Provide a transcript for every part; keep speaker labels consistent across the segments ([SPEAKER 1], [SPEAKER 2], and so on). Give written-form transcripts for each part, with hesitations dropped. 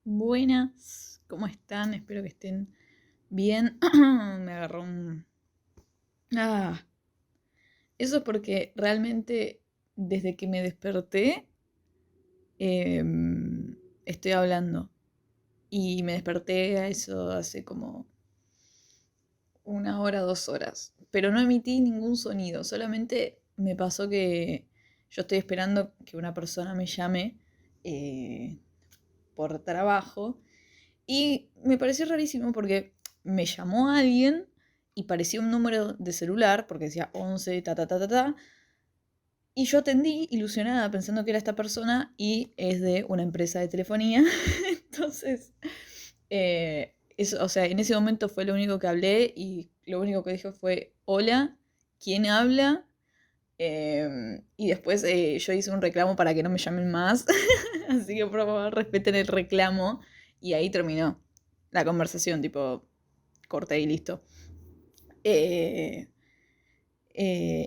[SPEAKER 1] Buenas, ¿cómo están? Espero que estén bien. Me agarró un... Ah, eso es porque realmente desde que me desperté estoy hablando. Y me desperté a eso hace como 1 hora, 2 horas. Pero no emití ningún sonido, solamente me pasó que yo estoy esperando que una persona me llame eh, por trabajo. Y me pareció rarísimo porque me llamó alguien y parecía un número de celular, porque decía 11 ta, ta, ta, ta, ta. Y yo atendí, ilusionada, pensando que era esta persona y es de una empresa de telefonía. Entonces, o sea, en ese momento fue lo único que hablé y lo único que dijo fue, hola, ¿quién habla? Y después yo hice un reclamo para que no me llamen más. Así que por favor respeten el reclamo. Y ahí terminó la conversación, tipo, corté y listo. Eh,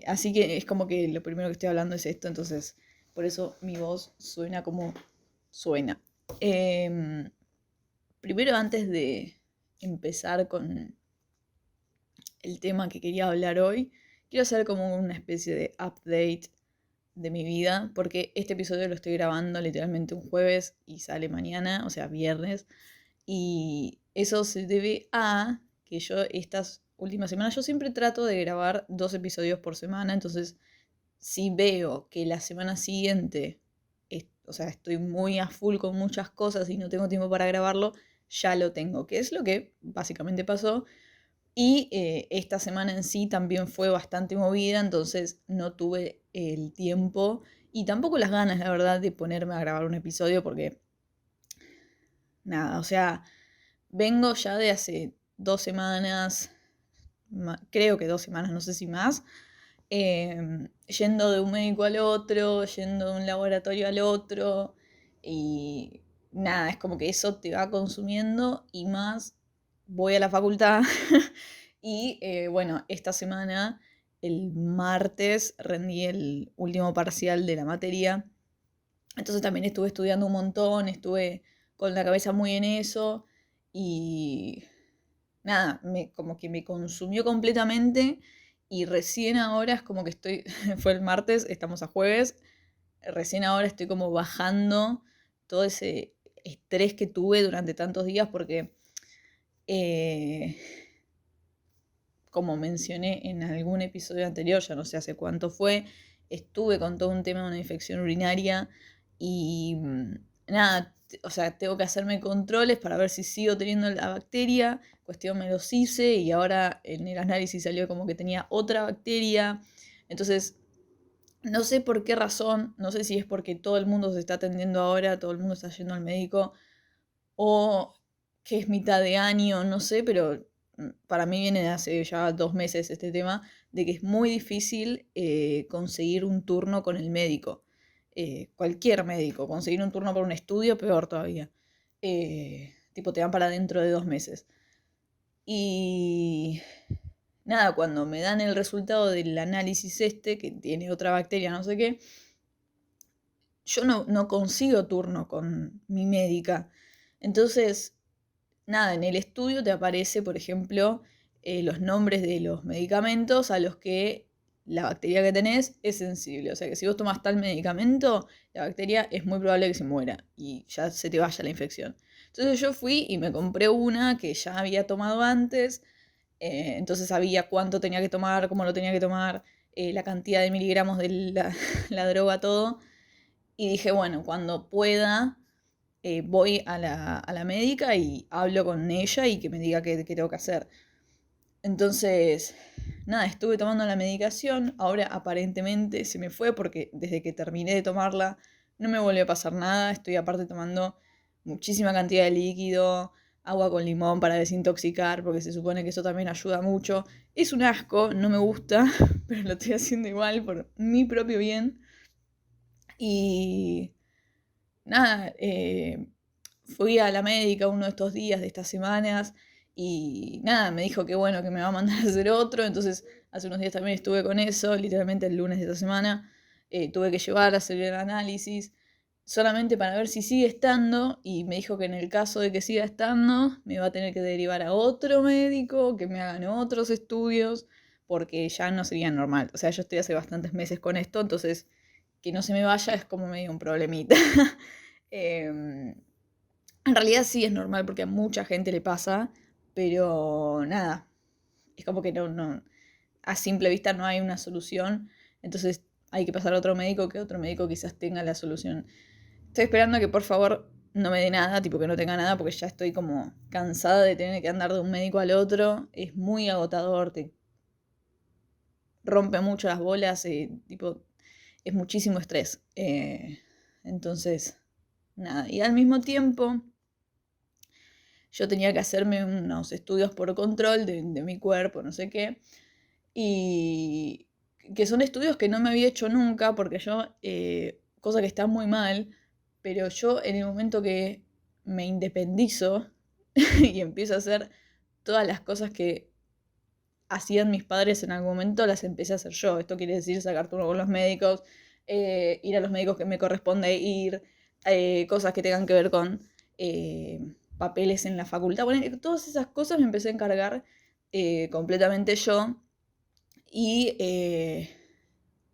[SPEAKER 1] Así que es como que lo primero que estoy hablando es esto, entonces por eso mi voz suena como suena. Em, Primero, antes de empezar con el tema que quería hablar hoy, quiero hacer como una especie de update de mi vida, porque este episodio lo estoy grabando literalmente un jueves y sale mañana, o sea, viernes, y eso se debe a que yo estas últimas semanas, yo siempre trato de grabar 2 episodios por semana, entonces si veo que la semana siguiente, o sea, estoy muy a full con muchas cosas y no tengo tiempo para grabarlo, ya lo tengo, que es lo que básicamente pasó. Y esta semana en sí también fue bastante movida, entonces no tuve el tiempo y tampoco las ganas, la verdad, de ponerme a grabar un episodio porque, nada, o sea, vengo ya de hace 2 semanas, creo que 2 semanas, no sé si más, yendo de un médico al otro, yendo de un laboratorio al otro y nada, es como que eso te va consumiendo y más voy a la facultad. Y bueno, esta semana, el martes, rendí el último parcial de la materia. Entonces también estuve estudiando un montón, estuve con la cabeza muy en eso. Y nada, como que me consumió completamente. Y recién ahora es como que estoy, fue el martes, estamos a jueves. Recién ahora estoy como bajando todo ese estrés que tuve durante tantos días porque... eh, como mencioné en algún episodio anterior, ya no sé hace cuánto fue, estuve con todo un tema de una infección urinaria y nada, o sea, tengo que hacerme controles para ver si sigo teniendo la bacteria. Cuestión me los hice y ahora en el análisis salió como que tenía otra bacteria. Entonces, no sé por qué razón, no sé si es porque todo el mundo se está atendiendo ahora, todo el mundo está yendo al médico o que es mitad de año, no sé, pero para mí viene de hace ya 2 meses este tema de que es muy difícil conseguir un turno con el médico. Cualquier médico, conseguir un turno para un estudio, peor todavía. Tipo, te dan para dentro de 2 meses. Y nada, cuando me dan el resultado del análisis este, que tiene otra bacteria, no sé qué, yo no consigo turno con mi médica. Entonces, nada, en el estudio te aparece, por ejemplo, los nombres de los medicamentos a los que la bacteria que tenés es sensible. O sea que si vos tomás tal medicamento, la bacteria es muy probable que se muera y ya se te vaya la infección. Entonces yo fui y me compré una que ya había tomado antes, entonces sabía cuánto tenía que tomar, cómo lo tenía que tomar, la cantidad de miligramos de la, la droga, todo. Y dije, bueno, cuando pueda, voy a la médica y hablo con ella y que me diga qué tengo que hacer. Entonces, nada, estuve tomando la medicación, ahora aparentemente se me fue porque desde que terminé de tomarla no me volvió a pasar nada, estoy aparte tomando muchísima cantidad de líquido, agua con limón para desintoxicar, porque se supone que eso también ayuda mucho. Es un asco, no me gusta, pero lo estoy haciendo igual por mi propio bien. Y nada, fui a la médica uno de estos días, de estas semanas, y nada, me dijo que bueno, que me va a mandar a hacer otro, entonces hace unos días también estuve con eso, literalmente el lunes de esta semana, tuve que llevar a hacer el análisis, solamente para ver si sigue estando, y me dijo que en el caso de que siga estando, me va a tener que derivar a otro médico, que me hagan otros estudios, porque ya no sería normal. O sea, yo estoy hace bastantes meses con esto, entonces que no se me vaya es como medio un problemita. En realidad sí es normal porque a mucha gente le pasa, pero nada, es como que no, a simple vista no hay una solución, entonces hay que pasar a otro médico, que otro médico quizás tenga la solución. Estoy esperando que por favor no me dé nada, tipo que no tenga nada, porque ya estoy como cansada de tener que andar de un médico al otro, es muy agotador, te rompe mucho las bolas, tipo, es muchísimo estrés. Entonces, nada, y al mismo tiempo yo tenía que hacerme unos estudios por control de mi cuerpo, no sé qué, y que son estudios que no me había hecho nunca, porque yo, cosa que está muy mal, pero yo en el momento que me independizo y empiezo a hacer todas las cosas que hacían mis padres en algún momento, las empecé a hacer yo. Esto quiere decir sacar turno con los médicos, ir a los médicos que me corresponde ir, cosas que tengan que ver con papeles en la facultad. Bueno, todas esas cosas me empecé a encargar completamente yo. Y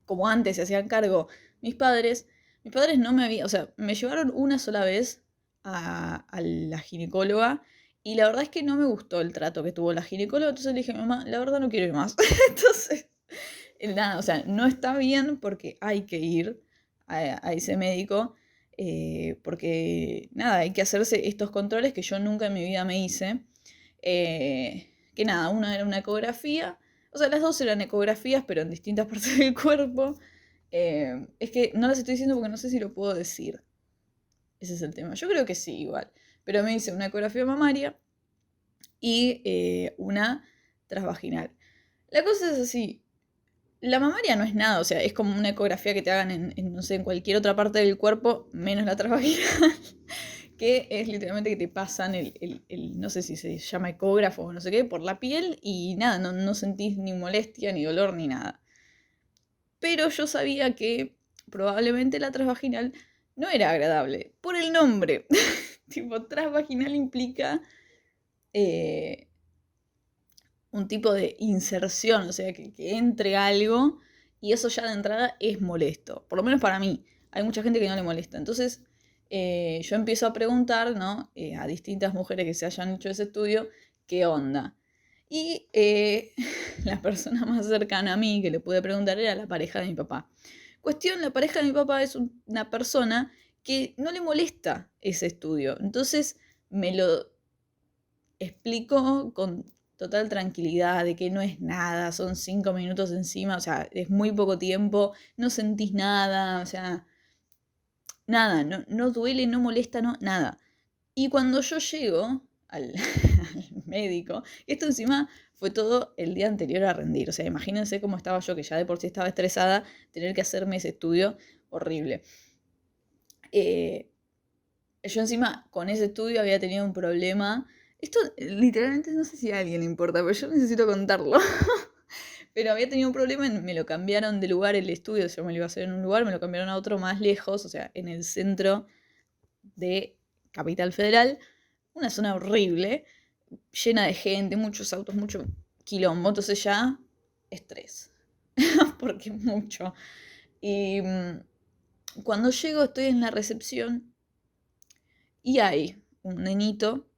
[SPEAKER 1] como antes se hacían cargo mis padres no me habían, o sea, me llevaron una sola vez a la ginecóloga y la verdad es que no me gustó el trato que tuvo la ginecóloga, entonces le dije, mamá, la verdad no quiero ir más. Entonces, nada, o sea, no está bien porque hay que ir a ese médico, porque nada, hay que hacerse estos controles que yo nunca en mi vida me hice. Que nada, una era una ecografía, o sea, las dos eran ecografías, pero en distintas partes del cuerpo. Es que no las estoy diciendo porque no sé si lo puedo decir. Ese es el tema. Yo creo que sí, igual. Pero me hice una ecografía mamaria y una transvaginal. La cosa es así. La mamaria no es nada, o sea, es como una ecografía que te hagan no sé, en cualquier otra parte del cuerpo, menos la transvaginal, que es literalmente que te pasan no sé si se llama ecógrafo o no sé qué, por la piel y nada, no sentís ni molestia, ni dolor, ni nada. Pero yo sabía que probablemente la transvaginal no era agradable, por el nombre. Tipo, transvaginal implica un tipo de inserción, o sea, que entre algo y eso ya de entrada es molesto, por lo menos para mí. Hay mucha gente que no le molesta. Entonces, yo empiezo a preguntar, ¿no? A distintas mujeres que se hayan hecho ese estudio, ¿qué onda? Y la persona más cercana a mí que le pude preguntar era la pareja de mi papá. Cuestión, la pareja de mi papá es una persona que no le molesta ese estudio. Entonces me lo explicó con total tranquilidad de que no es nada, son 5 minutos encima, o sea, es muy poco tiempo, no sentís nada, o sea, nada, no duele, no molesta, no, nada. Y cuando yo llego al, al médico, esto encima fue todo el día anterior a rendir, o sea, imagínense cómo estaba yo, que ya de por sí estaba estresada, tener que hacerme ese estudio horrible. Yo encima con ese estudio había tenido un problema. Esto literalmente no sé si a alguien le importa, pero yo necesito contarlo. Pero había tenido un problema, me lo cambiaron de lugar el estudio, yo me lo iba a hacer en un lugar, me lo cambiaron a otro más lejos, o sea, en el centro de Capital Federal, una zona horrible, llena de gente, muchos autos, mucho quilombo, entonces ya estrés, porque mucho. Y cuando llego estoy en la recepción y hay un nenito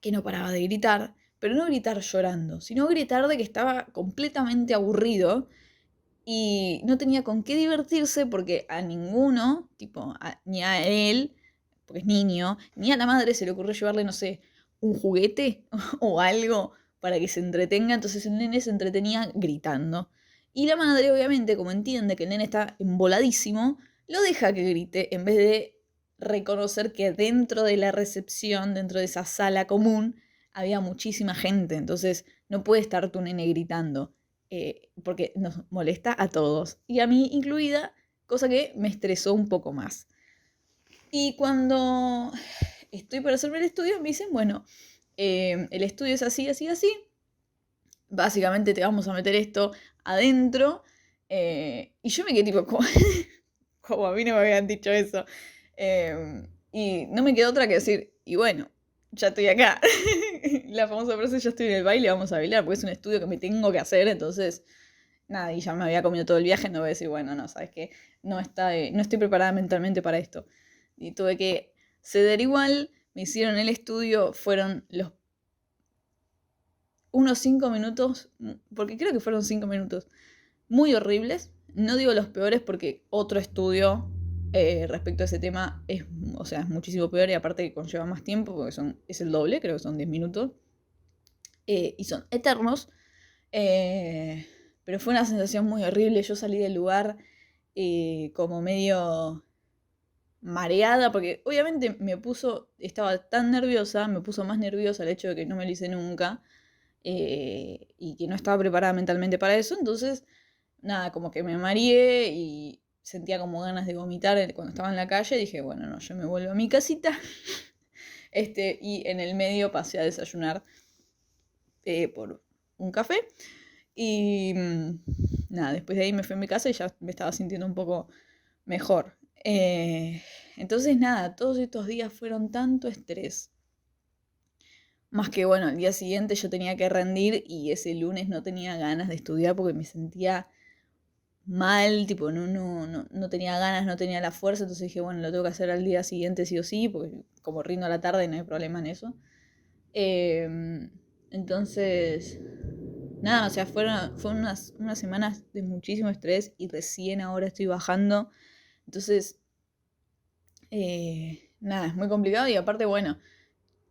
[SPEAKER 1] que no paraba de gritar, pero no gritar llorando, sino gritar de que estaba completamente aburrido y no tenía con qué divertirse porque a ninguno, tipo, ni a él, porque es niño, ni a la madre se le ocurrió llevarle, no sé, un juguete o algo para que se entretenga, entonces el nene se entretenía gritando. Y la madre, obviamente, como entiende que el nene está emboladísimo, lo deja que grite en vez de reconocer que dentro de la recepción, dentro de esa sala común, había muchísima gente, entonces no puede estar tu nene gritando, porque nos molesta a todos, y a mí incluida, cosa que me estresó un poco más. Y cuando estoy para hacerme el estudio, me dicen, bueno, el estudio es así, así, así, básicamente te vamos a meter esto adentro, y yo me quedé tipo, como a mí no me habían dicho eso. Y no me quedó otra que decir, y bueno, ya estoy acá. La famosa frase, ya estoy en el baile, vamos a bailar, porque es un estudio que me tengo que hacer, entonces, nada, y ya me había comido todo el viaje, no voy a decir, bueno, no, sabes que no estoy preparada mentalmente para esto. Y tuve que ceder igual, me hicieron el estudio, fueron unos 5 minutos, porque creo que fueron 5 minutos, muy horribles. No digo los peores porque otro estudio respecto a ese tema o sea, es muchísimo peor y aparte que conlleva más tiempo porque es el doble, creo que son 10 minutos. Y son eternos. Pero fue una sensación muy horrible. Yo salí del lugar como medio mareada porque obviamente estaba tan nerviosa, me puso más nerviosa el hecho de que no me lo hice nunca y que no estaba preparada mentalmente para eso. Entonces nada, como que me mareé y sentía como ganas de vomitar cuando estaba en la calle. Dije, bueno, no, yo me vuelvo a mi casita. Y en el medio pasé a desayunar por un café. Y nada, después de ahí me fui a mi casa y ya me estaba sintiendo un poco mejor. Entonces nada, todos estos días fueron tanto estrés. Más que bueno, el día siguiente yo tenía que rendir y ese lunes no tenía ganas de estudiar porque me sentía mal, tipo, no tenía ganas, no tenía la fuerza, entonces dije, bueno, lo tengo que hacer al día siguiente sí o sí, porque como rindo a la tarde no hay problema en eso. Entonces, nada, o sea, fueron unas semanas de muchísimo estrés y recién ahora estoy bajando. Entonces, nada, es muy complicado y aparte, bueno,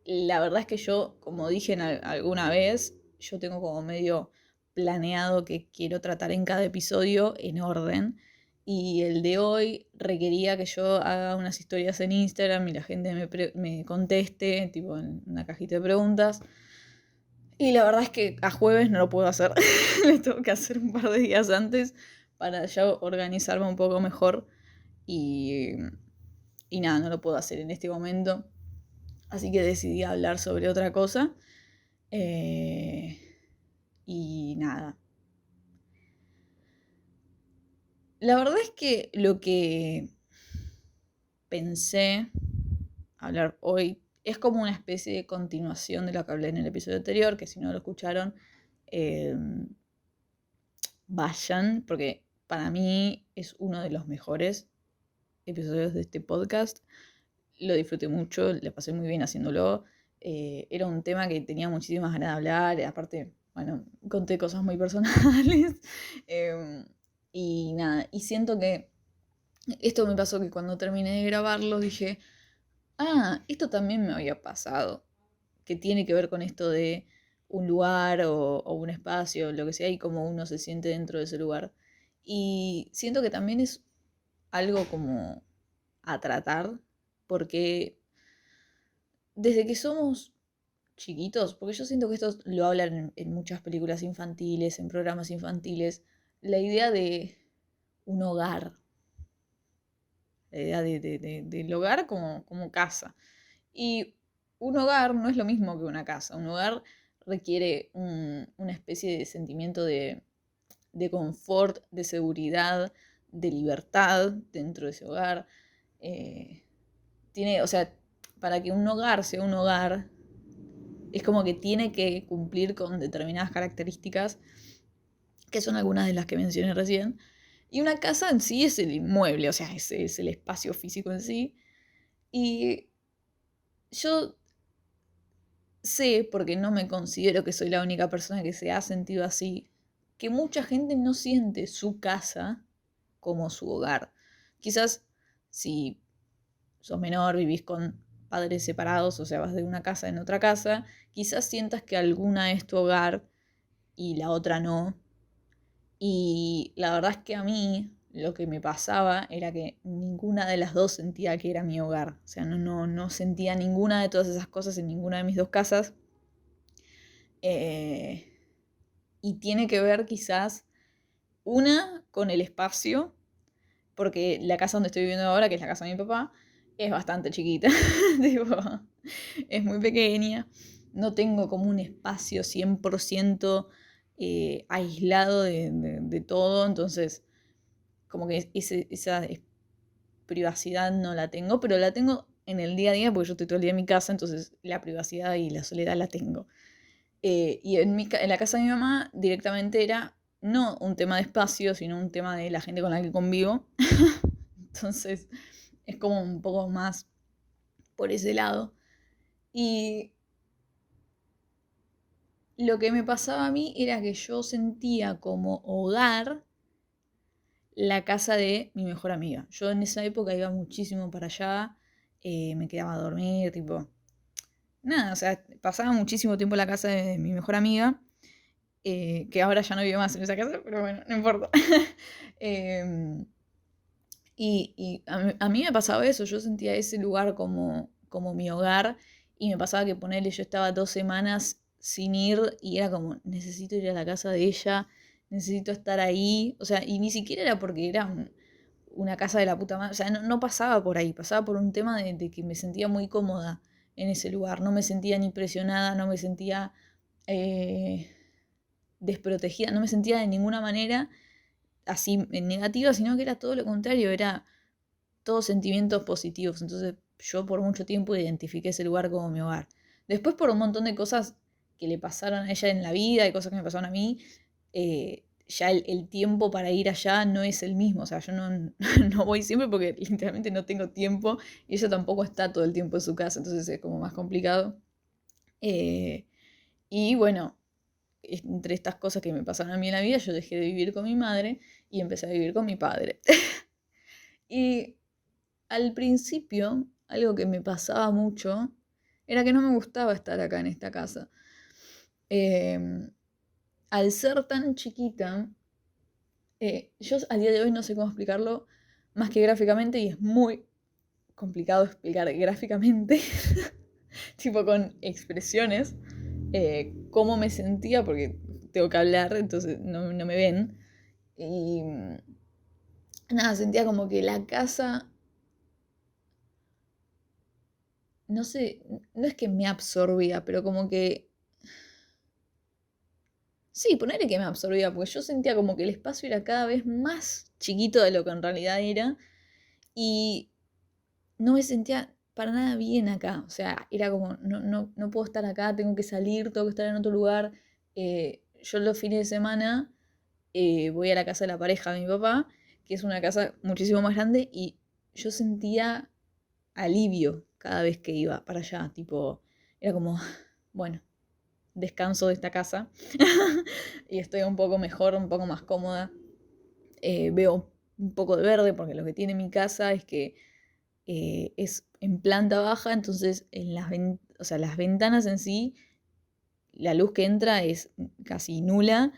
[SPEAKER 1] la verdad es que yo, como dije alguna vez, yo tengo como medio planeado que quiero tratar en cada episodio en orden. Y el de hoy requería que yo haga unas historias en Instagram y la gente me conteste, tipo en una cajita de preguntas. Y la verdad es que a jueves no lo puedo hacer. Le tengo que hacer un par de días antes para ya organizarme un poco mejor. Y, y nada, no lo puedo hacer en este momento. Así que decidí hablar sobre otra cosa. Eh, y nada. La verdad es que lo que pensé hablar hoy es como una especie de continuación de lo que hablé en el episodio anterior, que si no lo escucharon, eh, vayan, porque para mí es uno de los mejores episodios de este podcast. Lo disfruté mucho, le pasé muy bien haciéndolo. Era un tema que tenía muchísimas ganas de hablar. Aparte, bueno, conté cosas muy personales. Y nada, y siento que esto me pasó que cuando terminé de grabarlo dije, esto también me había pasado. Que tiene que ver con esto de un lugar o un espacio, lo que sea, y cómo uno se siente dentro de ese lugar. Y siento que también es algo como a tratar, porque desde que somos chiquitos, porque yo siento que esto lo hablan en muchas películas infantiles, en programas infantiles, la idea de un hogar, la idea del hogar como casa. Y un hogar no es lo mismo que una casa, un hogar requiere una especie de sentimiento de confort, de seguridad, de libertad dentro de ese hogar. Eh, o sea, para que un hogar sea un hogar, es como que tiene que cumplir con determinadas características, que son algunas de las que mencioné recién. Y una casa en sí es el inmueble, o sea, es el espacio físico en sí. Y yo sé, porque no me considero que soy la única persona que se ha sentido así, que mucha gente no siente su casa como su hogar. Quizás si sos menor, vivís con padres separados, o sea, vas de una casa en otra casa, quizás sientas que alguna es tu hogar y la otra no. Y la verdad es que a mí lo que me pasaba era que ninguna de las dos sentía que era mi hogar. O sea, no sentía ninguna de todas esas cosas en ninguna de mis dos casas. Eh, y tiene que ver quizás una con el espacio, porque la casa donde estoy viviendo ahora, que es la casa de mi papá, es bastante chiquita. Tipo, es muy pequeña. No tengo como un espacio 100% aislado de todo. Entonces, como que esa privacidad no la tengo, pero la tengo en el día a día porque yo estoy todo el día en mi casa, entonces la privacidad y la soledad la tengo. Y en la casa de mi mamá directamente era no un tema de espacio, sino un tema de la gente con la que convivo. Entonces es como un poco más por ese lado. Y lo que me pasaba a mí era que yo sentía como hogar la casa de mi mejor amiga. Yo en esa época iba muchísimo para allá, me quedaba a dormir, tipo... Nada, o sea, pasaba muchísimo tiempo en la casa de mi mejor amiga, que ahora ya no vive más en esa casa, pero bueno, no importa. Em, y a mí me pasaba eso, yo sentía ese lugar como mi hogar y me pasaba que ponerle, yo estaba 2 semanas sin ir y era como, necesito ir a la casa de ella, necesito estar ahí, o sea, y ni siquiera era porque era una casa de la puta madre, o sea, no pasaba por ahí, pasaba por un tema de que me sentía muy cómoda en ese lugar, no me sentía ni presionada, no me sentía eh, desprotegida, no me sentía de ninguna manera así negativa, sino que era todo lo contrario, era todos sentimientos positivos. Entonces yo por mucho tiempo identifiqué ese lugar como mi hogar. Después por un montón de cosas que le pasaron a ella en la vida y cosas que me pasaron a mí, ya el tiempo para ir allá no es el mismo. O sea, yo no, no voy siempre porque literalmente no tengo tiempo y ella tampoco está todo el tiempo en su casa, entonces es como más complicado. Eh, y bueno, entre estas cosas que me pasaron a mí en la vida, yo dejé de vivir con mi madre y empecé a vivir con mi padre. Y al principio, algo que me pasaba mucho era que no me gustaba estar acá en esta casa. Eh, Al ser tan chiquita, yo a día de hoy no sé cómo explicarlo más que gráficamente y es muy complicado explicar gráficamente, tipo con expresiones, cómo me sentía, porque tengo que hablar, entonces no me ven. Y nada, sentía como que la casa, no sé, no es que me absorbía, pero como que... Sí, ponerle que me absorbía, porque yo sentía como que el espacio era cada vez más chiquito de lo que en realidad era y no me sentía para nada bien acá. O sea, era como, no puedo estar acá, tengo que salir, tengo que estar en otro lugar. Yo los fines de semana voy a la casa de la pareja de mi papá, que es una casa muchísimo más grande, y yo sentía alivio cada vez que iba para allá. Tipo, era como, bueno, descanso de esta casa y estoy un poco mejor, un poco más cómoda. Veo un poco de verde porque lo que tiene mi casa es que es en planta baja, entonces en o sea, las ventanas en sí, la luz que entra es casi nula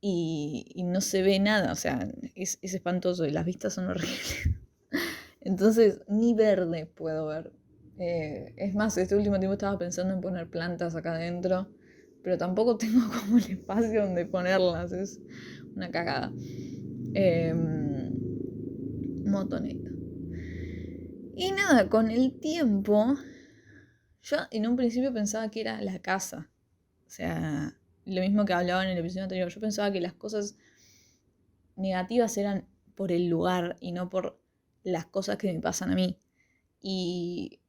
[SPEAKER 1] y no se ve nada, o sea, es espantoso y las vistas son horribles. Entonces, ni verde puedo ver. Es más, este último tiempo estaba pensando en poner plantas acá adentro, pero tampoco tengo como el espacio donde ponerlas, es una cagada. Motoneta. Y nada, con el tiempo, yo en un principio pensaba que era la casa. O sea, lo mismo que hablaba en el episodio anterior, yo pensaba que las cosas negativas eran por el lugar y no por las cosas que me pasan a mí. Y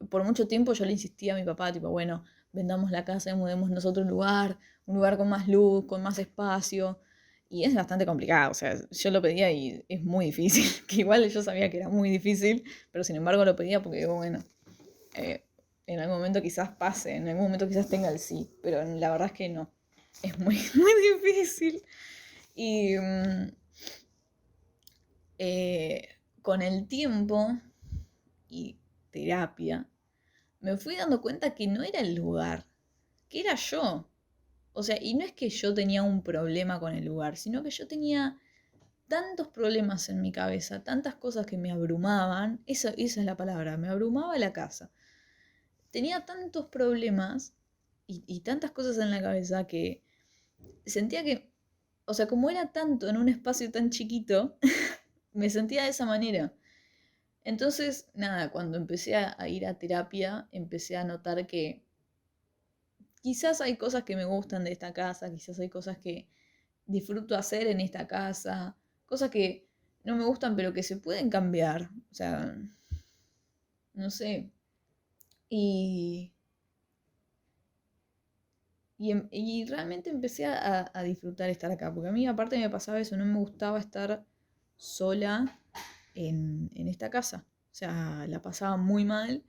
[SPEAKER 1] por mucho tiempo yo le insistía a mi papá, tipo, bueno, vendamos la casa y mudemos nosotros un lugar con más luz, con más espacio. Y es bastante complicado, o sea, yo lo pedía y es muy difícil, que igual yo sabía que era muy difícil, pero sin embargo lo pedía porque digo, bueno, en algún momento quizás pase, en algún momento quizás tenga el sí, pero la verdad es que no, es muy, muy difícil. Y con el tiempo y terapia, me fui dando cuenta que no era el lugar, que era yo. O sea, y no es que yo tenía un problema con el lugar, sino que yo tenía tantos problemas en mi cabeza, tantas cosas que me abrumaban, esa es la palabra, me abrumaba la casa. Tenía tantos problemas y tantas cosas en la cabeza que sentía que, o sea, como era tanto en un espacio tan chiquito, me sentía de esa manera. Entonces, nada, cuando empecé a ir a terapia, empecé a notar que quizás hay cosas que me gustan de esta casa, quizás hay cosas que disfruto hacer en esta casa, cosas que no me gustan, pero que se pueden cambiar. O sea, no sé. Y, y realmente empecé a disfrutar estar acá, porque a mí aparte me pasaba eso, no me gustaba estar sola en esta casa. O sea, la pasaba muy mal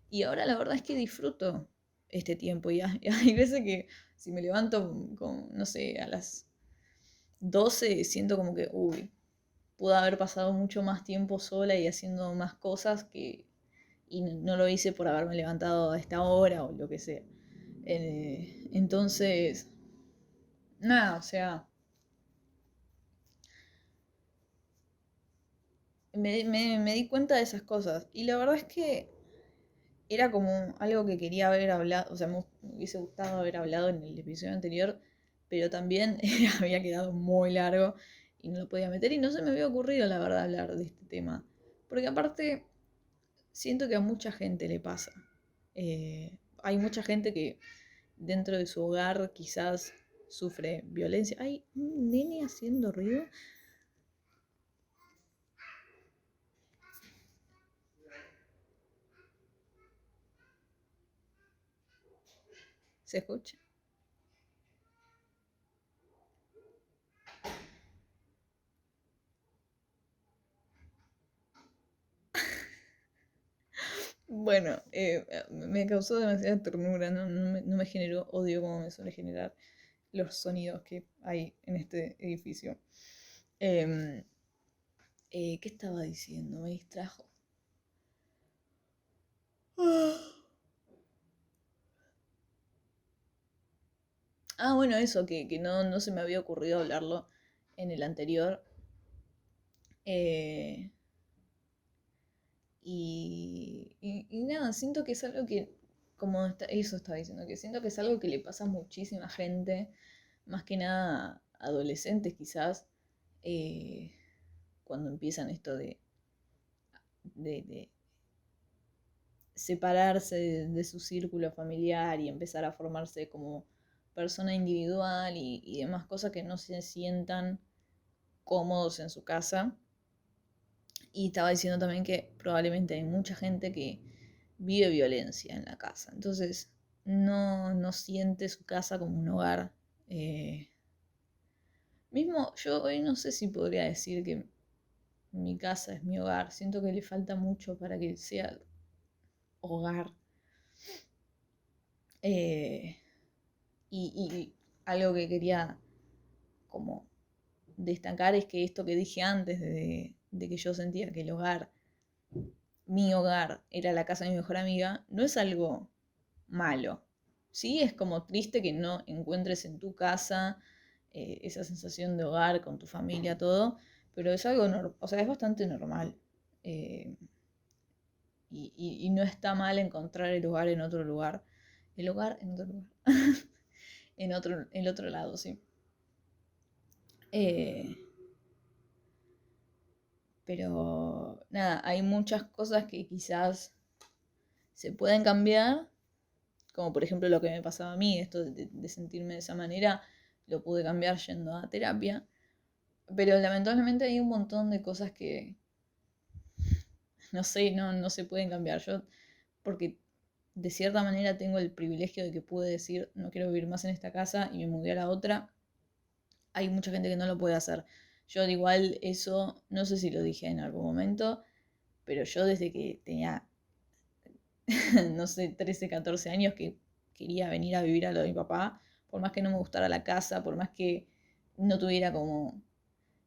[SPEAKER 1] y ahora la verdad es que disfruto este tiempo y hay veces que si me levanto con, no sé, a las 12 siento como que, uy, pude haber pasado mucho más tiempo sola y haciendo más cosas que y no lo hice por haberme levantado a esta hora o lo que sea. Entonces, nada, o sea, me di cuenta de esas cosas. Y la verdad es que era como algo que quería haber hablado, o sea, me hubiese gustado haber hablado en el episodio anterior, pero también había quedado muy largo y no lo podía meter y no se me había ocurrido, la verdad, hablar de este tema. Porque aparte, siento que a mucha gente le pasa. Hay mucha gente que dentro de su hogar quizás sufre violencia. Hay un nene haciendo ruido. ¿Se escucha? Bueno, me causó demasiada ternura, no me generó odio como me suele generar los sonidos que hay en este edificio. Em, ¿Qué estaba diciendo? Me distrajo. Ah, bueno, eso, que no se me había ocurrido hablarlo en el anterior. Eh, y nada, siento que es algo que, como eso estaba diciendo, que siento que es algo que le pasa a muchísima gente, más que nada adolescentes quizás, eh, cuando empiezan esto de separarse de su círculo familiar y empezar a formarse como persona individual y demás cosas que no se sientan cómodos en su casa. Y estaba diciendo también que probablemente hay mucha gente que vive violencia en la casa. Entonces no siente su casa como un hogar. Eh, Mismo yo hoy no sé si podría decir que mi casa es mi hogar. Siento que le falta mucho para que sea hogar. Eh, y algo que quería como destacar es que esto que dije antes de que yo sentía que el hogar, mi hogar, era la casa de mi mejor amiga, no es algo malo. Sí, es como triste que no encuentres en tu casa esa sensación de hogar con tu familia, todo, pero es algo, o sea, es bastante normal. Eh, y no está mal encontrar el hogar en otro lugar. El hogar en otro lugar. En otro lado, sí. Eh, pero nada, hay muchas cosas que quizás se pueden cambiar, como por ejemplo lo que me pasaba a mí, esto de sentirme de esa manera, lo pude cambiar yendo a terapia, pero lamentablemente hay un montón de cosas que, no sé, no se pueden cambiar. Yo, porque de cierta manera tengo el privilegio de que pude decir, no quiero vivir más en esta casa y me mudé a la otra, hay mucha gente que no lo puede hacer. Yo de igual eso, no sé si lo dije en algún momento, pero yo desde que tenía, no sé, 13 14 años que quería venir a vivir a lo de mi papá, por más que no me gustara la casa, por más que no tuviera como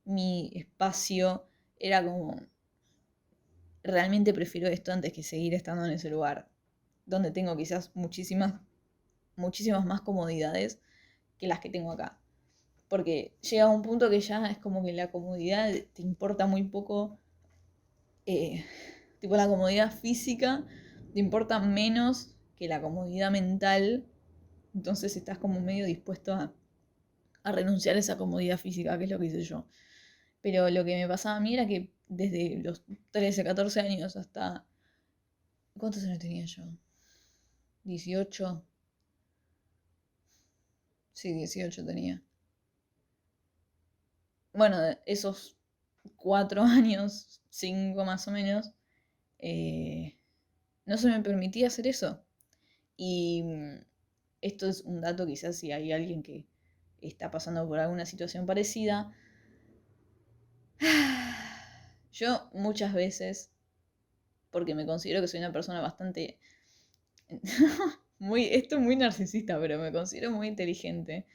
[SPEAKER 1] mi espacio, era como, realmente prefiero esto antes que seguir estando en ese lugar, donde tengo quizás muchísimas más comodidades que las que tengo acá. Porque llega un punto que ya es como que la comodidad te importa muy poco, tipo la comodidad física te importa menos que la comodidad mental, entonces estás como medio dispuesto a renunciar a esa comodidad física, que es lo que hice yo. Pero lo que me pasaba a mí era que desde los 13 14 años hasta... ¿Cuántos años tenía yo? 18. Sí, 18 tenía. Bueno, esos 4 años, 5 más o menos, no se me permitía hacer eso. Y esto es un dato, quizás si hay alguien que está pasando por alguna situación parecida. Yo muchas veces, porque me considero que soy una persona bastante... esto es muy narcisista, pero me considero muy inteligente.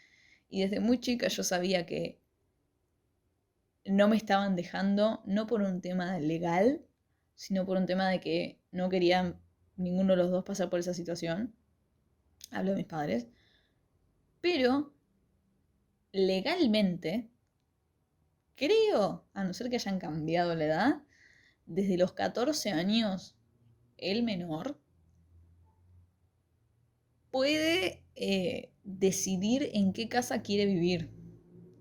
[SPEAKER 1] Y desde muy chica yo sabía que no me estaban dejando, no por un tema legal, sino por un tema de que no querían ninguno de los dos pasar por esa situación. Hablo de mis padres. Pero legalmente, creo, a no ser que hayan cambiado la edad, desde los 14 años, el menor puede decidir en qué casa quiere vivir.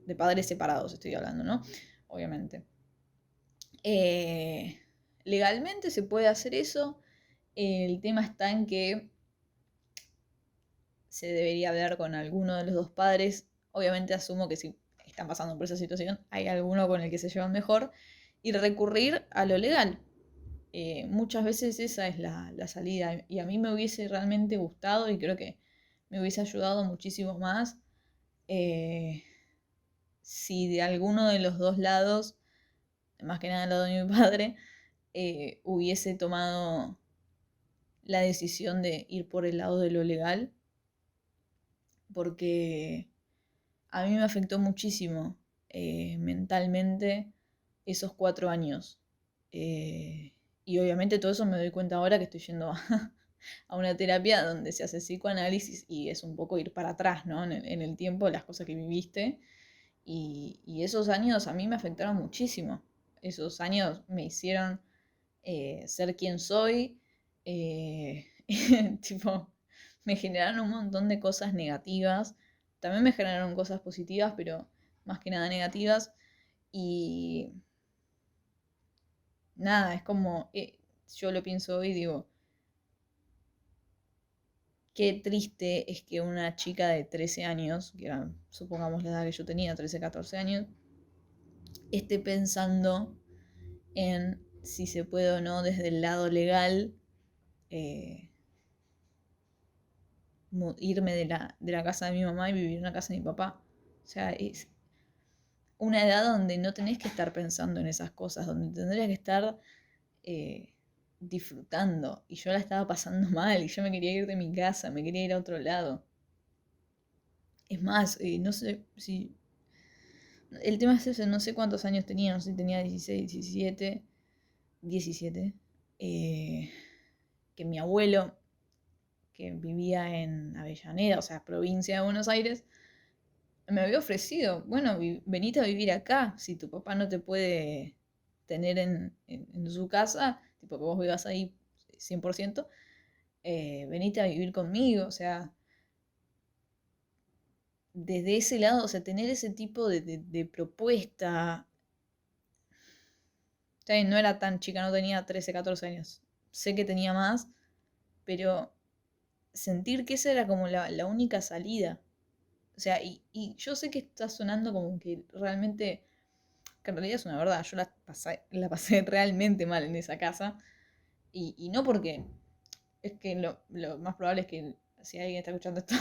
[SPEAKER 1] De padres separados estoy hablando, ¿no? Obviamente. Legalmente se puede hacer eso. El tema está en que se debería hablar con alguno de los dos padres. Obviamente asumo que si están pasando por esa situación, hay alguno con el que se llevan mejor. Y recurrir a lo legal. Muchas veces esa es la salida. Y a mí me hubiese realmente gustado y creo que me hubiese ayudado muchísimo más si de alguno de los dos lados, más que nada el lado de mi padre, hubiese tomado la decisión de ir por el lado de lo legal, porque a mí me afectó muchísimo mentalmente esos 4 años. Y obviamente todo eso me doy cuenta ahora que estoy yendo a una terapia donde se hace psicoanálisis y es un poco ir para atrás, ¿no? En el tiempo, las cosas que viviste. Y esos años a mí me afectaron muchísimo. Esos años me hicieron ser quien soy. Tipo, me generaron un montón de cosas negativas. También me generaron cosas positivas, pero más que nada negativas. Y nada, es como, yo lo pienso hoy y digo, qué triste es que una chica de 13 años, que era, supongamos la edad que yo tenía, 13 14 años, esté pensando en si se puede o no desde el lado legal eh, irme de la casa de mi mamá y vivir en la casa de mi papá. O sea, es una edad donde no tenés que estar pensando en esas cosas, donde tendrías que estar eh, disfrutando. Y yo la estaba pasando mal y yo me quería ir de mi casa, me quería ir a otro lado. Es más, no sé si... El tema es ese, no sé cuántos años tenía, no sé si tenía 16, 17, 17. Que mi abuelo, que vivía en Avellaneda, o sea, provincia de Buenos Aires, me había ofrecido, bueno, venite a vivir acá, si tu papá no te puede tener en su casa, tipo que vos vivas ahí 100%, venite a vivir conmigo, o sea, desde ese lado, o sea, tener ese tipo de propuesta, está bien, no era tan chica, no tenía 13 14 años, sé que tenía más, pero sentir que esa era como la única salida. O sea, y yo sé que está sonando como que realmente, que en realidad es una verdad, yo la pasé realmente mal en esa casa. Y no porque, es que lo más probable es que si alguien está escuchando esto,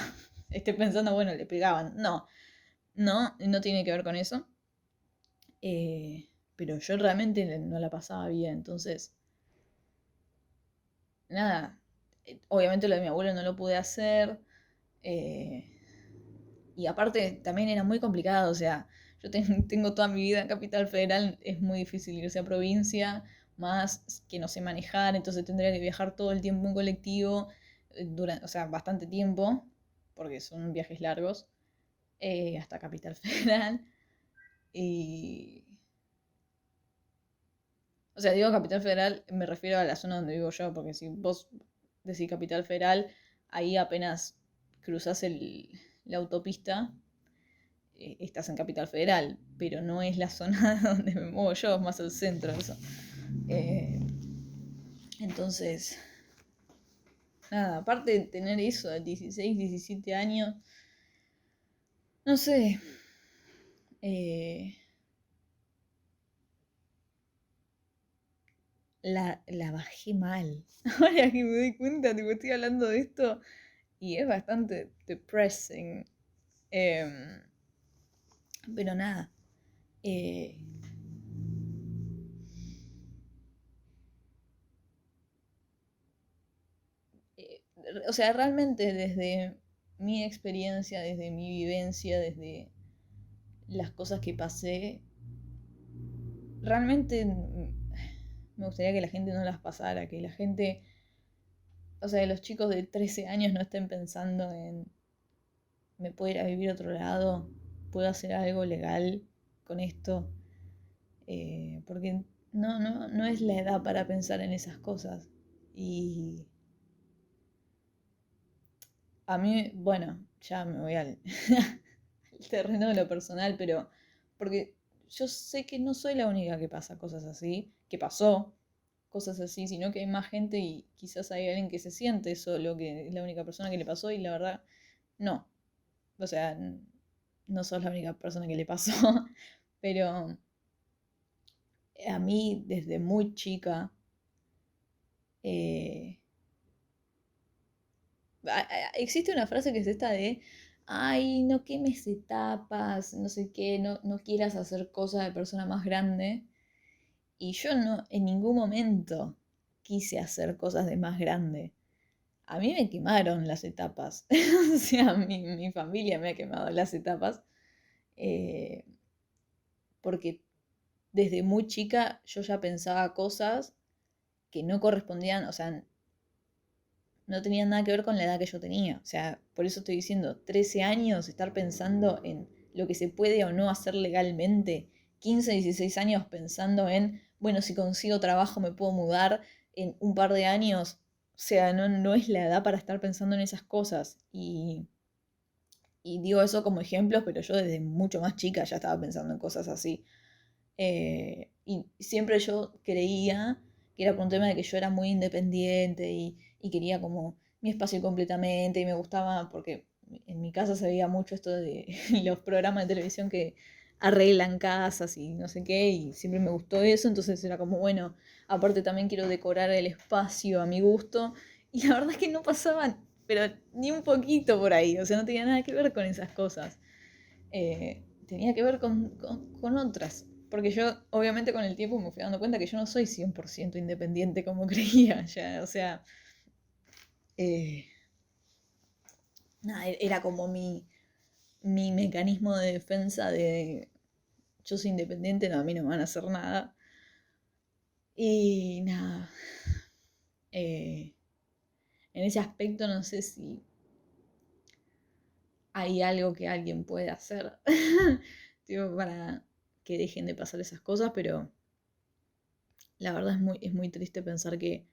[SPEAKER 1] esté pensando, bueno, le pegaban. No, no tiene que ver con eso. Pero yo realmente no la pasaba bien, entonces, nada, obviamente lo de mi abuelo no lo pude hacer. eh, Y aparte también era muy complicado, o sea, yo tengo toda mi vida en Capital Federal, es muy difícil irse a provincia, más que no sé manejar, entonces tendría que viajar todo el tiempo en colectivo, o sea, bastante tiempo, porque son viajes largos, hasta Capital Federal. Y, o sea, digo Capital Federal, me refiero a la zona donde vivo yo, porque si vos decís Capital Federal, ahí apenas cruzás la autopista estás en Capital Federal, pero no es la zona donde me muevo yo, es más el centro eso. Eh, entonces, nada, aparte de tener eso de 16, 17 años, no sé, eh, la bajé mal. Ahora que me doy cuenta, tipo, estoy hablando de esto y es bastante depressing. Em, pero nada. eh, eh, o sea, realmente desde mi experiencia, desde mi vivencia, desde las cosas que pasé, realmente me gustaría que la gente no las pasara, que la gente, o sea, que los chicos de 13 años no estén pensando en, me puedo ir a vivir a otro lado, puedo hacer algo legal con esto, porque no es la edad para pensar en esas cosas. Y a mí, bueno, ya me voy al, al terreno de lo personal, pero porque yo sé que no soy la única que pasa cosas así, que pasó cosas así, sino que hay más gente y quizás hay alguien que se siente solo, que es la única persona que le pasó y la verdad, no. O sea, no sos la única persona que le pasó, pero a mí desde muy chica eh, existe una frase que es esta de, ay, no quemes etapas, no sé qué, no quieras hacer cosas de persona más grande. Y yo no, en ningún momento quise hacer cosas de más grande. A mí me quemaron las etapas. O sea, mi familia me ha quemado las etapas. eh, porque desde muy chica yo ya pensaba cosas que no correspondían, o sea, no tenían nada que ver con la edad que yo tenía. O sea, por eso estoy diciendo, 13 años, estar pensando en lo que se puede o no hacer legalmente. 15, 16 años pensando en, bueno, si consigo trabajo me puedo mudar en un par de años. O sea, no es la edad para estar pensando en esas cosas. Y digo eso como ejemplos, pero yo desde mucho más chica ya estaba pensando en cosas así. Y siempre yo creía que era por un tema de que yo era muy independiente y quería como mi espacio completamente y me gustaba porque en mi casa se veía mucho esto de los programas de televisión que arreglan casas y no sé qué y siempre me gustó eso, entonces era como bueno, aparte también quiero decorar el espacio a mi gusto y la verdad es que no pasaban, pero ni un poquito por ahí, o sea, no tenía nada que ver con esas cosas. Tenía que ver con otras. Porque yo, obviamente, con el tiempo me fui dando cuenta que yo no soy 100% independiente como creía. Ya, o sea, eh, nada, era como mi mecanismo de defensa de yo soy independiente, no, a mí no me van a hacer nada. Y nada, eh, en ese aspecto no sé si hay algo que alguien puede hacer tipo, para que dejen de pasar esas cosas, pero la verdad es muy triste pensar que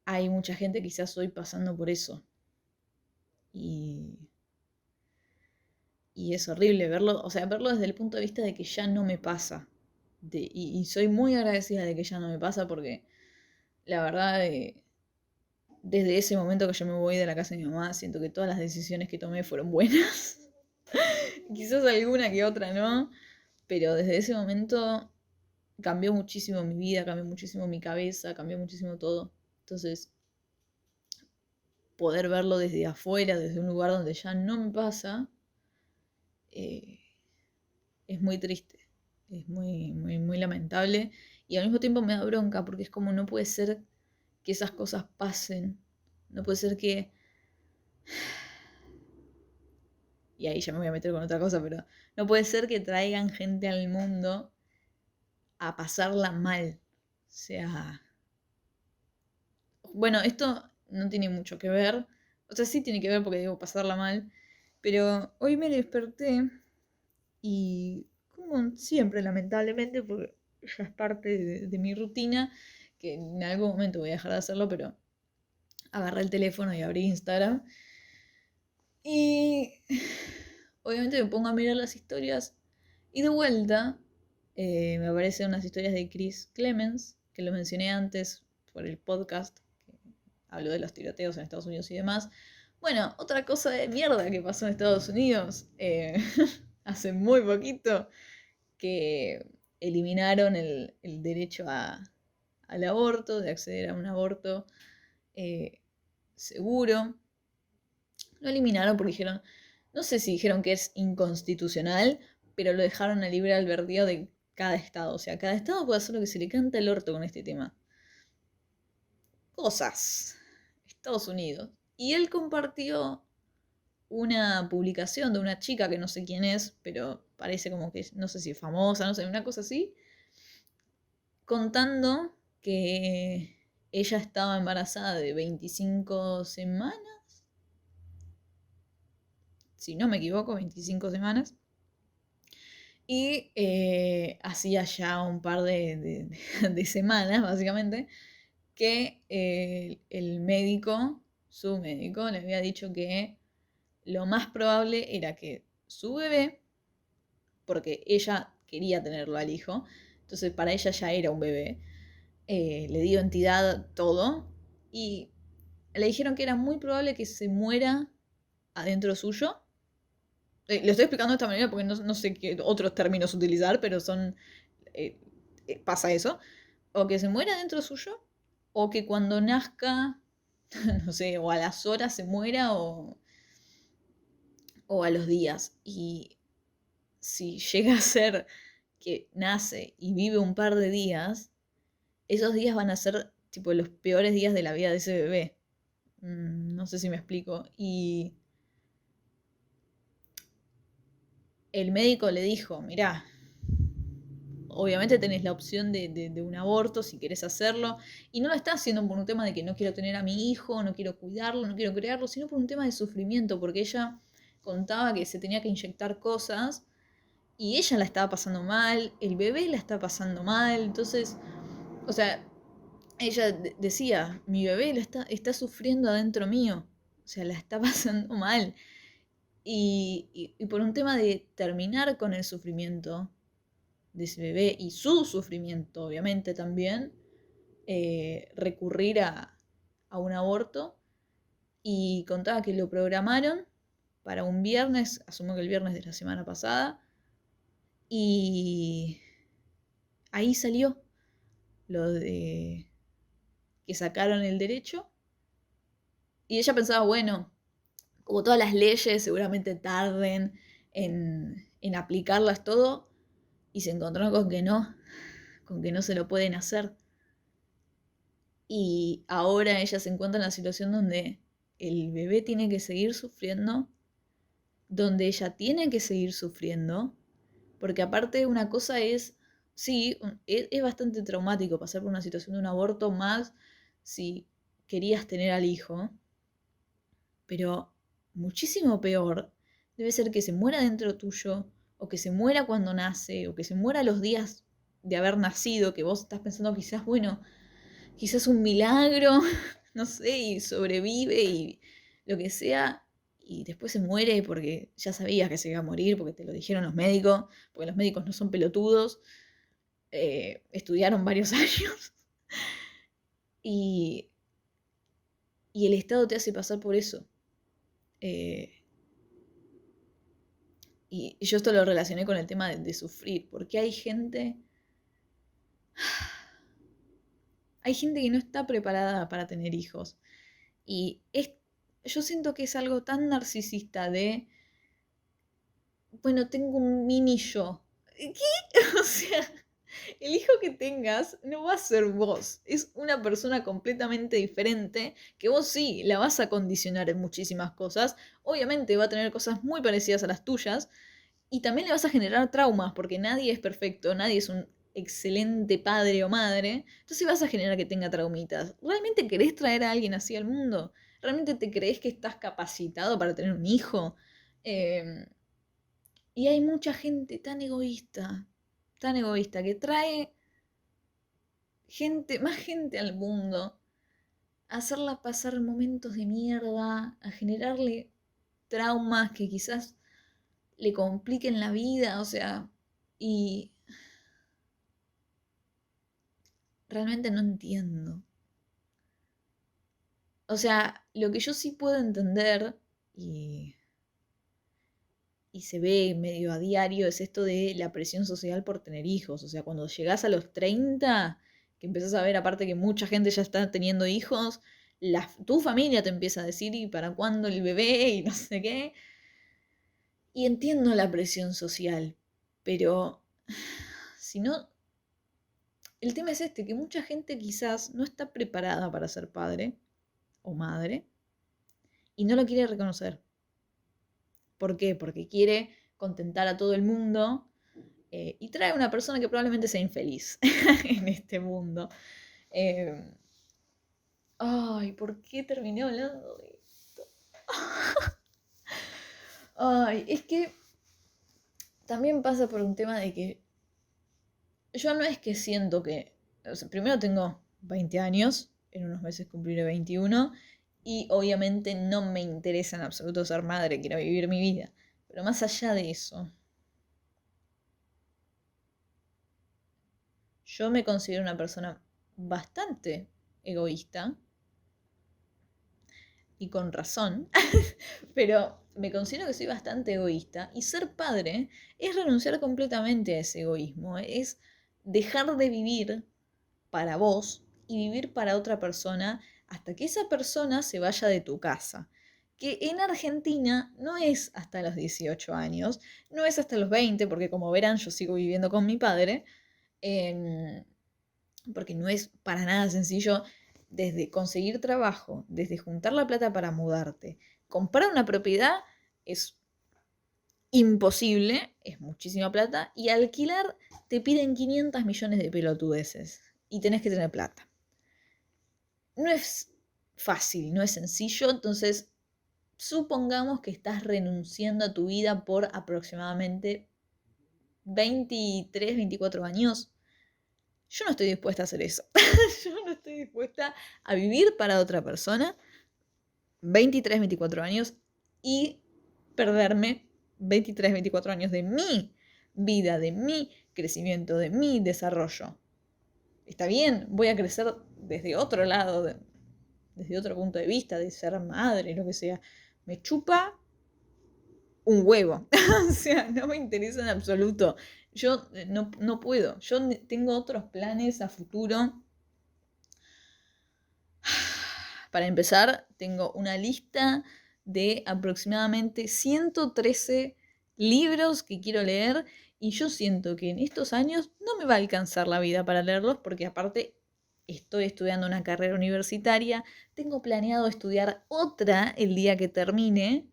[SPEAKER 1] hay mucha gente quizás hoy pasando por eso. Y, y es horrible verlo, o sea, verlo desde el punto de vista de que ya no me pasa. Y soy muy agradecida de que ya no me pasa porque la verdad, desde ese momento que yo me voy de la casa de mi mamá, siento que todas las decisiones que tomé fueron buenas. Quizás alguna que otra no, pero desde ese momento cambió muchísimo mi vida, cambió muchísimo mi cabeza, cambió muchísimo todo. Entonces, poder verlo desde afuera, desde un lugar donde ya no me pasa, eh, es muy triste, es muy lamentable y al mismo tiempo me da bronca porque es como no puede ser que esas cosas pasen, no puede ser que, y ahí ya me voy a meter con otra cosa, pero no puede ser que traigan gente al mundo a pasarla mal, o sea, bueno, esto no tiene mucho que ver, o sea, sí tiene que ver porque digo pasarla mal, pero hoy me desperté y como siempre, lamentablemente, porque ya es parte de mi rutina, que en algún momento voy a dejar de hacerlo, pero agarré el teléfono y abrí Instagram. Y obviamente me pongo a mirar las historias y de vuelta me aparecen unas historias de Chris Clemens, que lo mencioné antes por el podcast, que habló de los tiroteos en Estados Unidos y demás. Bueno, otra cosa de mierda que pasó en Estados Unidos hace muy poquito, que eliminaron el derecho al aborto, de acceder a un aborto seguro. Lo eliminaron porque dijeron, no sé si dijeron que es inconstitucional, pero lo dejaron a libre albedrío de cada estado. O sea, cada estado puede hacer lo que se le canta el orto con este tema. Cosas. Estados Unidos. Y él compartió una publicación de una chica que no sé quién es, pero parece como que, no sé si es famosa, no sé, una cosa así, contando que ella estaba embarazada de 25 semanas, si no me equivoco, 25 semanas, y hacía ya un par de semanas, básicamente, que el médico, su médico, le había dicho que lo más probable era que su bebé, porque ella quería tenerlo al hijo, entonces para ella ya era un bebé, le dio entidad todo, y le dijeron que era muy probable que se muera adentro suyo. Lo estoy explicando de esta manera porque no sé qué otros términos utilizar, pero son. eh, pasa eso. O que se muera dentro suyo, o que cuando nazca, no sé, o a las horas se muera, o a los días. Y si llega a ser que nace y vive un par de días, esos días van a ser tipo los peores días de la vida de ese bebé. No sé si me explico. Y el médico le dijo, mirá, obviamente tenés la opción de un aborto si querés hacerlo, y no lo está haciendo por un tema de que no quiero tener a mi hijo, no quiero cuidarlo, no quiero crearlo, sino por un tema de sufrimiento, porque ella contaba que se tenía que inyectar cosas y ella la estaba pasando mal, el bebé la está pasando mal, entonces, o sea, ella decía, mi bebé está sufriendo adentro mío, o sea, la está pasando mal. Y por un tema de terminar con el sufrimiento de ese bebé y su sufrimiento, obviamente también, recurrir a un aborto. Y contaba que lo programaron para un viernes, asumo que el viernes de la semana pasada, y ahí salió lo de que sacaron el derecho. Y ella pensaba, bueno, como todas las leyes seguramente tarden en aplicarlas todo, y se encontró con que no se lo pueden hacer. Y ahora ella se encuentra en la situación donde el bebé tiene que seguir sufriendo, donde ella tiene que seguir sufriendo, porque aparte una cosa es, sí, es bastante traumático pasar por una situación de un aborto, más si querías tener al hijo, pero muchísimo peor debe ser que se muera dentro tuyo, o que se muera cuando nace, o que se muera los días de haber nacido, que vos estás pensando quizás, bueno, quizás un milagro, no sé, y sobrevive y lo que sea, y después se muere porque ya sabías que se iba a morir, porque te lo dijeron los médicos, porque los médicos no son pelotudos, estudiaron varios años, y, y el Estado te hace pasar por eso. Eh, y yo esto lo relacioné con el tema de sufrir, porque hay gente que no está preparada para tener hijos. Y yo siento que es algo tan narcisista de, bueno, tengo un mini yo. ¿Qué? O sea, el hijo que tengas no va a ser vos. Es una persona completamente diferente que vos sí la vas a condicionar en muchísimas cosas. Obviamente va a tener cosas muy parecidas a las tuyas. Y también le vas a generar traumas porque nadie es perfecto, nadie es un excelente padre o madre. Entonces vas a generar que tenga traumitas. ¿Realmente querés traer a alguien así al mundo? ¿Realmente te crees que estás capacitado para tener un hijo? Eh, y hay mucha gente tan egoísta, que trae gente, más gente al mundo, a hacerla pasar momentos de mierda, a generarle traumas que quizás le compliquen la vida, o sea, y realmente no entiendo. O sea, lo que yo sí puedo entender, y, y se ve medio a diario, es esto de la presión social por tener hijos. O sea, cuando llegás a los 30 que empezás a ver aparte que mucha gente ya está teniendo hijos, tu familia te empieza a decir, ¿y para cuándo el bebé? Y no sé qué. Y entiendo la presión social, pero si no, el tema es este, que mucha gente quizás no está preparada para ser padre o madre y no lo quiere reconocer. ¿Por qué? Porque quiere contentar a todo el mundo y trae a una persona que probablemente sea infeliz en este mundo. Eh, Ay, ¿por qué terminé hablando de esto? Ay, es que también pasa por un tema de que yo no es que siento que, o sea, primero tengo 20 años, en unos meses cumpliré 21, y obviamente no me interesa en absoluto ser madre, quiero vivir mi vida. Pero más allá de eso, yo me considero una persona bastante egoísta, y con razón, pero me considero que soy bastante egoísta, y ser padre es renunciar completamente a ese egoísmo, es dejar de vivir para vos y vivir para otra persona hasta que esa persona se vaya de tu casa. Que en Argentina no es hasta los 18 años, no es hasta los 20, porque como verán yo sigo viviendo con mi padre, porque no es para nada sencillo desde conseguir trabajo, desde juntar la plata para mudarte, comprar una propiedad es imposible, es muchísima plata, y alquilar te piden 500 millones de pelotudeces y tenés que tener plata. No es fácil, no es sencillo, entonces supongamos que estás renunciando a tu vida por aproximadamente 23, 24 años. Yo no estoy dispuesta a hacer eso. Yo no estoy dispuesta a vivir para otra persona 23, 24 años y perderme 23, 24 años de mi vida, de mi crecimiento, de mi desarrollo. Está bien, voy a crecer desde otro lado, desde otro punto de vista, de ser madre, lo que sea. Me chupa un huevo. O sea, no me interesa en absoluto. Yo no puedo. Yo tengo otros planes a futuro. Para empezar, tengo una lista de aproximadamente 113 libros que quiero leer y yo siento que en estos años no me va a alcanzar la vida para leerlos porque aparte estoy estudiando una carrera universitaria, tengo planeado estudiar otra el día que termine.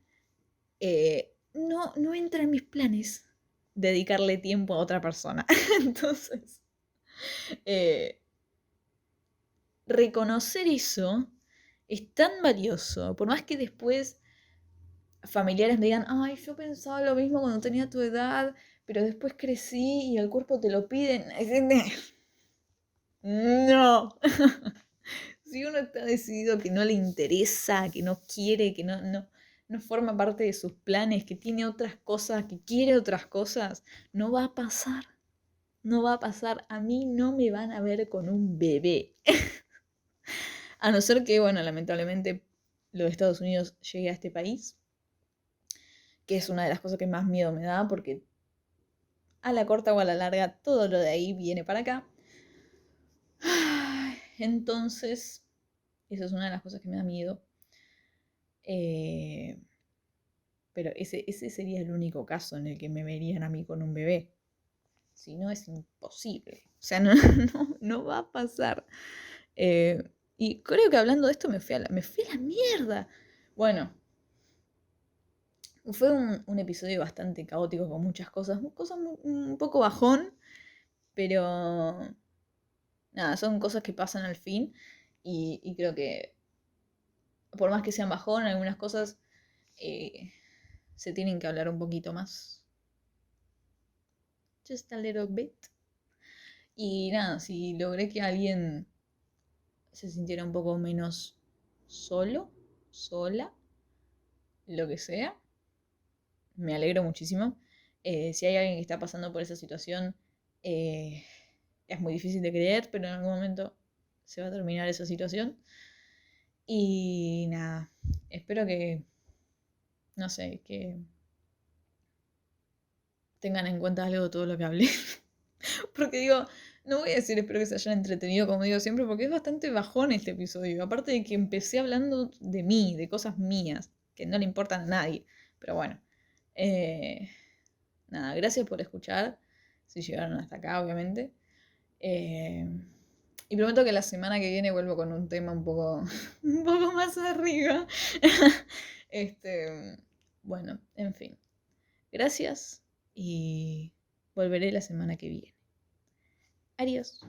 [SPEAKER 1] No entra en mis planes dedicarle tiempo a otra persona. Entonces, eh, reconocer eso es tan valioso, por más que después familiares me digan, ay, yo pensaba lo mismo cuando tenía tu edad, pero después crecí y el cuerpo te lo pide. No. Si uno está decidido que no le interesa, que no quiere, que no forma parte de sus planes, que tiene otras cosas, que quiere otras cosas, no va a pasar. No va a pasar. A mí no me van a ver con un bebé. A no ser que, bueno, lamentablemente lo de Estados Unidos llegue a este país, que es una de las cosas que más miedo me da, porque a la corta o a la larga todo lo de ahí viene para acá. Entonces, esa es una de las cosas que me da miedo. Pero ese sería el único caso en el que me verían a mí con un bebé. Si no, es imposible. O sea, no va a pasar. Y creo que hablando de esto me fui a la mierda. Bueno, fue un episodio bastante caótico con muchas cosas. Cosas un poco bajón, pero nada, son cosas que pasan al fin. Y creo que por más que sean bajón, algunas cosas se tienen que hablar un poquito más. Just a little bit. Y nada, si logré que alguien se sintiera un poco menos solo, sola, lo que sea, me alegro muchísimo. Si hay alguien que está pasando por esa situación, es muy difícil de creer, pero en algún momento se va a terminar esa situación. Y nada, espero que, no sé, que tengan en cuenta algo de todo lo que hablé. Porque digo, No voy a decir espero que se hayan entretenido como digo siempre, porque es bastante bajón este episodio. Aparte de que empecé hablando de mí, de cosas mías, que no le importan a nadie. Pero bueno. eh, Nada, gracias por escuchar. Si llegaron hasta acá, obviamente. Eh, y prometo que la semana que viene vuelvo con un tema un poco, un poco más arriba. Bueno, en fin. Gracias y volveré la semana que viene. Adiós.